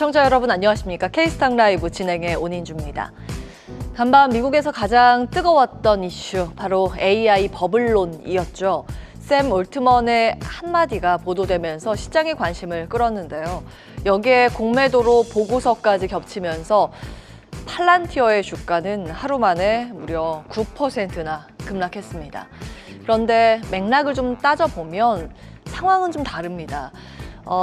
시청자 여러분 안녕하십니까? K스탁 라이브 진행의 온인주입니다. 간밤 미국에서 가장 뜨거웠던 이슈 바로 AI 버블론이었죠. 샘 올트먼의 한마디가 보도되면서 시장의 관심을 끌었는데요. 여기에 공매도로 보고서까지 겹치면서 팔란티어의 주가는 하루 만에 무려 9%나 급락했습니다. 그런데 맥락을 좀 따져보면 상황은 좀 다릅니다.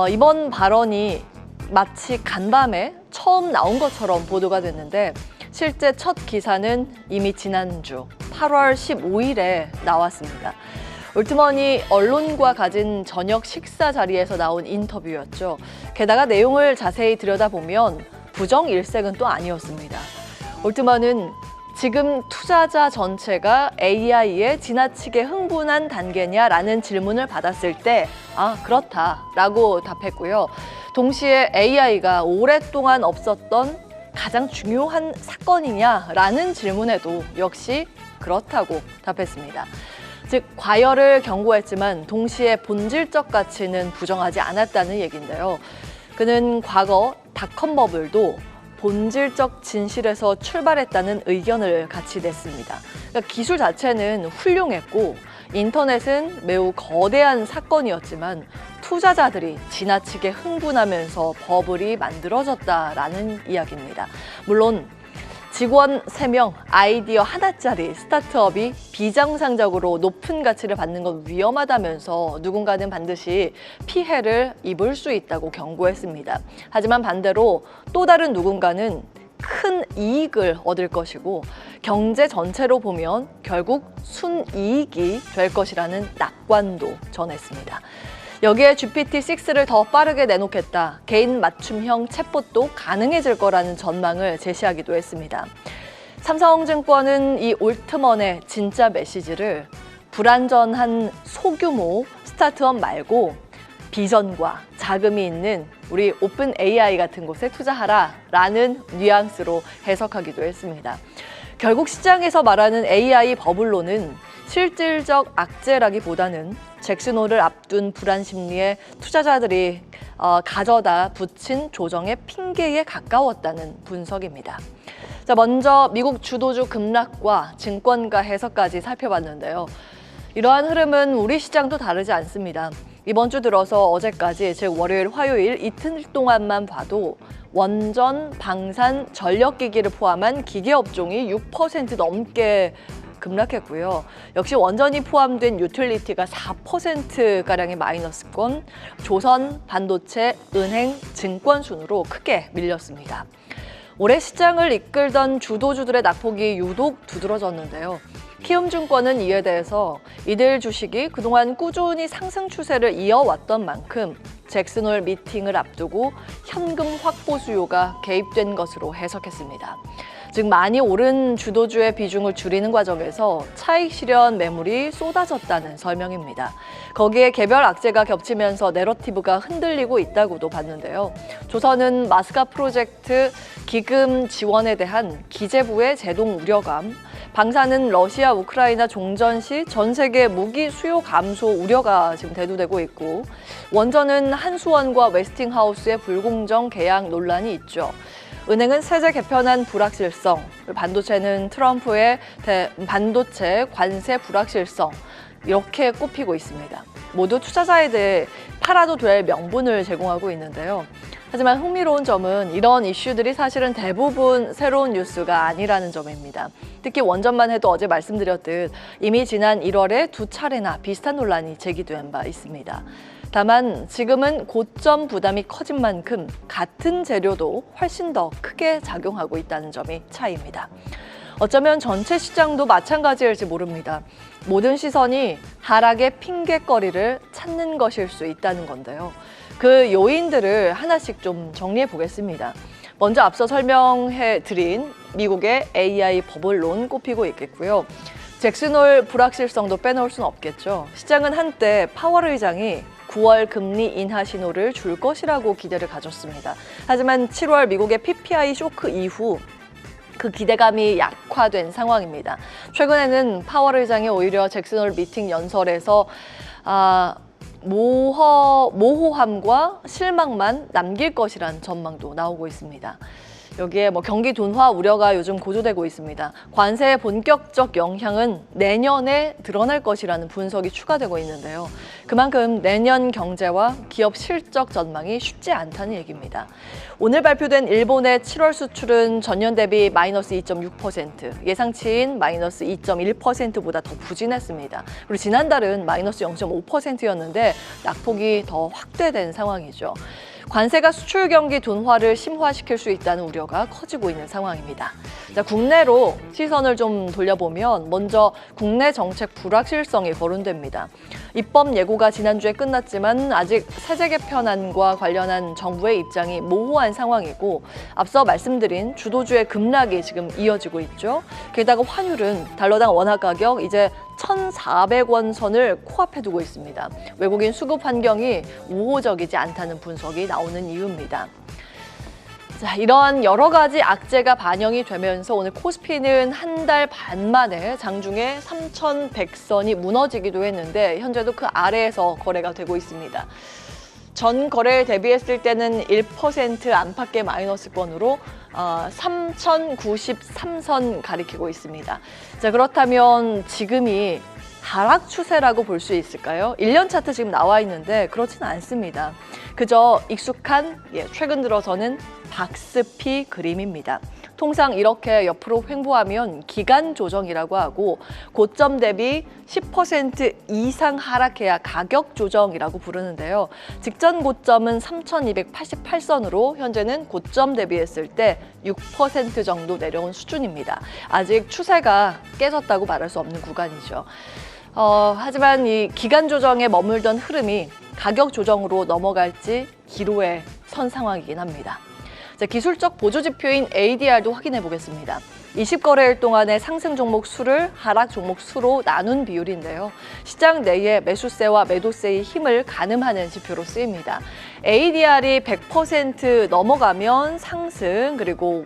이번 발언이 마치 간밤에 처음 나온 것처럼 보도가 됐는데 실제 첫 기사는 이미 지난주 8월 15일에 나왔습니다. 올트먼이 언론과 가진 저녁 식사 자리에서 나온 인터뷰였죠. 게다가 내용을 자세히 들여다보면 부정일색은 또 아니었습니다. 올트먼은 지금 투자자 전체가 AI에 지나치게 흥분한 단계냐라는 질문을 받았을 때 그렇다라고 답했고요. 동시에 AI가 오랫동안 없었던 가장 중요한 사건이냐라는 질문에도 역시 그렇다고 답했습니다. 즉 과열을 경고했지만 동시에 본질적 가치는 부정하지 않았다는 얘기인데요. 그는 과거 닷컴 버블도 본질적 진실에서 출발했다는 의견을 같이 냈습니다. 그러니까 기술 자체는 훌륭했고 인터넷은 매우 거대한 사건이었지만 투자자들이 지나치게 흥분하면서 버블이 만들어졌다라는 이야기입니다. 물론 직원 3명, 아이디어 하나짜리 스타트업이 비정상적으로 높은 가치를 받는 건 위험하다면서 누군가는 반드시 피해를 입을 수 있다고 경고했습니다. 하지만 반대로 또 다른 누군가는 큰 이익을 얻을 것이고 경제 전체로 보면 결국 순이익이 될 것이라는 낙관도 전했습니다. 여기에 GPT-6를 더 빠르게 내놓겠다. 개인 맞춤형 챗봇도 가능해질 거라는 전망을 제시하기도 했습니다. 삼성증권은 이 올트먼의 진짜 메시지를 불완전한 소규모 스타트업 말고 비전과 자금이 있는 우리 오픈 AI 같은 곳에 투자하라라는 뉘앙스로 해석하기도 했습니다. 결국 시장에서 말하는 AI 버블론은 실질적 악재라기보다는 잭슨홀을 앞둔 불안 심리에 투자자들이 가져다 붙인 조정의 핑계에 가까웠다는 분석입니다. 자, 먼저 미국 주도주 급락과 증권가 해석까지 살펴봤는데요. 이러한 흐름은 우리 시장도 다르지 않습니다. 이번 주 들어서 어제까지, 즉 월요일, 화요일 이틀 동안만 봐도 원전, 방산, 전력기기를 포함한 기계업종이 6% 넘게 급락했고요. 역시 원전이 포함된 유틸리티가 4%가량의 마이너스권, 조선, 반도체, 은행, 증권 순으로 크게 밀렸습니다. 올해 시장을 이끌던 주도주들의 낙폭이 유독 두드러졌는데요. 키움증권은 이에 대해서 이들 주식이 그동안 꾸준히 상승 추세를 이어왔던 만큼 잭슨홀 미팅을 앞두고 현금 확보 수요가 개입된 것으로 해석했습니다. 즉 많이 오른 주도주의 비중을 줄이는 과정에서 차익 실현 매물이 쏟아졌다는 설명입니다. 거기에 개별 악재가 겹치면서 내러티브가 흔들리고 있다고도 봤는데요. 조선은 마스카 프로젝트 기금 지원에 대한 기재부의 제동 우려감, 방산은 러시아 우크라이나 종전 시 전 세계 무기 수요 감소 우려가 지금 대두되고 있고, 원전은 한수원과 웨스팅하우스의 불공정 계약 논란이 있죠. 은행은 세제 개편안 불확실성, 반도체는 트럼프의 반도체 관세 불확실성, 이렇게 꼽히고 있습니다. 모두 투자자에 대해 팔아도 될 명분을 제공하고 있는데요. 하지만 흥미로운 점은 이런 이슈들이 사실은 대부분 새로운 뉴스가 아니라는 점입니다. 특히 원전만 해도 어제 말씀드렸듯 이미 지난 1월에 2차례나 비슷한 논란이 제기된 바 있습니다. 다만 지금은 고점 부담이 커진 만큼 같은 재료도 훨씬 더 크게 작용하고 있다는 점이 차이입니다. 어쩌면 전체 시장도 마찬가지일지 모릅니다. 모든 시선이 하락의 핑곗거리를 찾는 것일 수 있다는 건데요. 그 요인들을 하나씩 좀 정리해 보겠습니다. 먼저 앞서 설명해 드린 미국의 AI 버블론 꼽히고 있겠고요. 잭슨홀 불확실성도 빼놓을 수는 없겠죠. 시장은 한때 파월 의장이 9월 금리 인하 신호를 줄 것이라고 기대를 가졌습니다. 하지만 7월 미국의 PPI 쇼크 이후 그 기대감이 약화된 상황입니다. 최근에는 파월 의장이 오히려 잭슨홀 미팅 연설에서 모호함과 실망만 남길 것이란 전망도 나오고 있습니다. 여기에 경기 둔화 우려가 요즘 고조되고 있습니다. 관세의 본격적 영향은 내년에 드러날 것이라는 분석이 추가되고 있는데요. 그만큼 내년 경제와 기업 실적 전망이 쉽지 않다는 얘기입니다. 오늘 발표된 일본의 7월 수출은 전년 대비 마이너스 2.6%, 예상치인 마이너스 2.1%보다 더 부진했습니다. 그리고 지난달은 마이너스 0.5%였는데 낙폭이 더 확대된 상황이죠. 관세가 수출 경기 둔화를 심화시킬 수 있다는 우려가 커지고 있는 상황입니다. 자, 국내로 시선을 좀 돌려보면 먼저 국내 정책 불확실성이 거론됩니다. 입법 예고가 지난주에 끝났지만 아직 세제 개편안과 관련한 정부의 입장이 모호한 상황이고 앞서 말씀드린 주도주의 급락이 지금 이어지고 있죠. 게다가 환율은 달러당 원화 가격 이제 1,400원 선을 코앞에 두고 있습니다. 외국인 수급 환경이 우호적이지 않다는 분석이 나오는 이유입니다. 자, 이러한 여러 가지 악재가 반영이 되면서 오늘 코스피는 한 달 반 만에 장중에 3,100선이 무너지기도 했는데 현재도 그 아래에서 거래가 되고 있습니다. 전 거래에 대비했을 때는 1% 안팎의 마이너스권으로 3,093선 가리키고 있습니다. 자, 그렇다면 지금이 하락 추세라고 볼 수 있을까요? 1년 차트 지금 나와 있는데 그렇지는 않습니다. 그저 익숙한 최근 들어서는 박스피 그림입니다. 통상 이렇게 옆으로 횡보하면 기간 조정이라고 하고 고점 대비 10% 이상 하락해야 가격 조정이라고 부르는데요. 직전 고점은 3,288선으로 현재는 고점 대비했을 때 6% 정도 내려온 수준입니다. 아직 추세가 깨졌다고 말할 수 없는 구간이죠. 하지만 이 기간 조정에 머물던 흐름이 가격 조정으로 넘어갈지 기로에 선 상황이긴 합니다. 자, 기술적 보조지표인 ADR도 확인해 보겠습니다. 20거래일 동안의 상승 종목 수를 하락 종목 수로 나눈 비율인데요. 시장 내의 매수세와 매도세의 힘을 가늠하는 지표로 쓰입니다. ADR이 100% 넘어가면 상승, 그리고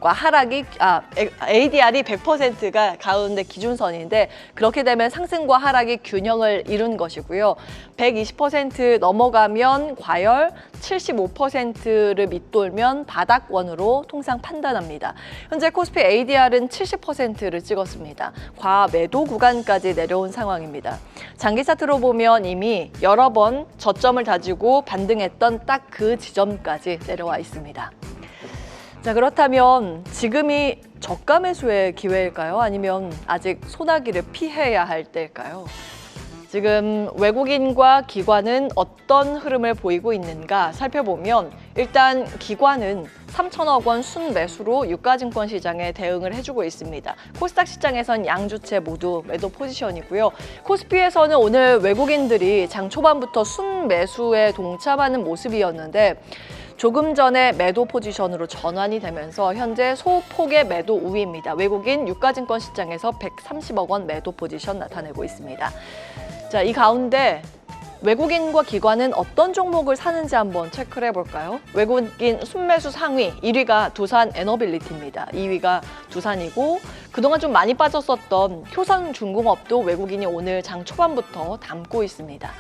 ADR이 100%가 가운데 기준선인데 그렇게 되면 상승과 하락이 균형을 이룬 것이고요. 120% 넘어가면 과열, 75%를 밑돌면 바닥권으로 통상 판단합니다. 현재 코스피 ADR은 70%를 찍었습니다. 과매도 구간까지 내려온 상황입니다. 장기 차트로 보면 이미 여러 번 저점을 다지고 반등했던 딱 그 지점까지 내려와 있습니다. 자, 그렇다면 지금이 저가 매수의 기회일까요? 아니면 아직 소나기를 피해야 할 때일까요? 지금 외국인과 기관은 어떤 흐름을 보이고 있는가 살펴보면 일단 기관은 3천억 원 순매수로 유가증권 시장에 대응을 해주고 있습니다. 코스닥 시장에선 양주체 모두 매도 포지션이고요. 코스피에서는 오늘 외국인들이 장 초반부터 순매수에 동참하는 모습이었는데 조금 전에 매도 포지션으로 전환이 되면서 현재 소폭의 매도 우위입니다. 외국인 유가증권 시장에서 130억 원 매도 포지션 나타내고 있습니다. 자, 이 가운데 외국인과 기관은 어떤 종목을 사는지 한번 체크를 해볼까요? 외국인 순매수 상위 1위가 두산 에너빌리티입니다. 2위가 두산이고 그동안 좀 많이 빠졌었던 효성중공업도 외국인이 오늘 장 초반부터 담고 있습니다.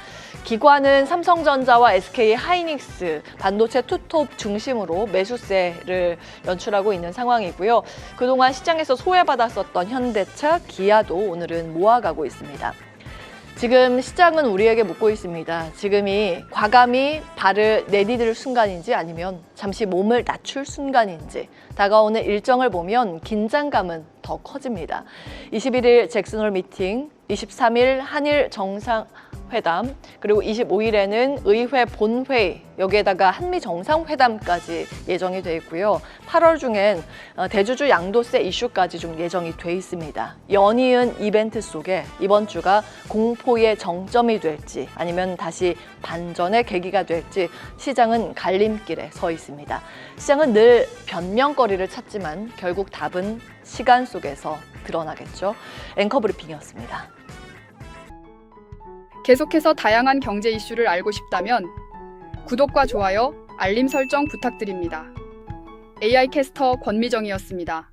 기관은 삼성전자와 SK 하이닉스, 반도체 투톱 중심으로 매수세를 연출하고 있는 상황이고요. 그동안 시장에서 소외받았었던 현대차, 기아도 오늘은 모아가고 있습니다. 지금 시장은 우리에게 묻고 있습니다. 지금이 과감히 발을 내디딜 순간인지 아니면 잠시 몸을 낮출 순간인지 다가오는 일정을 보면 긴장감은 더 커집니다. 21일 잭슨홀 미팅, 23일 한일 정상회담, 그리고 25일에는 의회 본회의, 여기에다가 한미 정상회담까지 예정이 돼 있고요. 8월 중엔 대주주 양도세 이슈까지 좀 예정이 돼 있습니다. 연이은 이벤트 속에 이번 주가 공포의 정점이 될지 아니면 다시 반전의 계기가 될지 시장은 갈림길에 서 있습니다. 시장은 늘 변명거리를 찾지만 결국 답은 시간 속에서 드러나겠죠. 앵커 브리핑이었습니다. 계속해서 다양한 경제 이슈를 알고 싶다면 구독과 좋아요, 알림 설정 부탁드립니다. AI 캐스터 권미정이었습니다.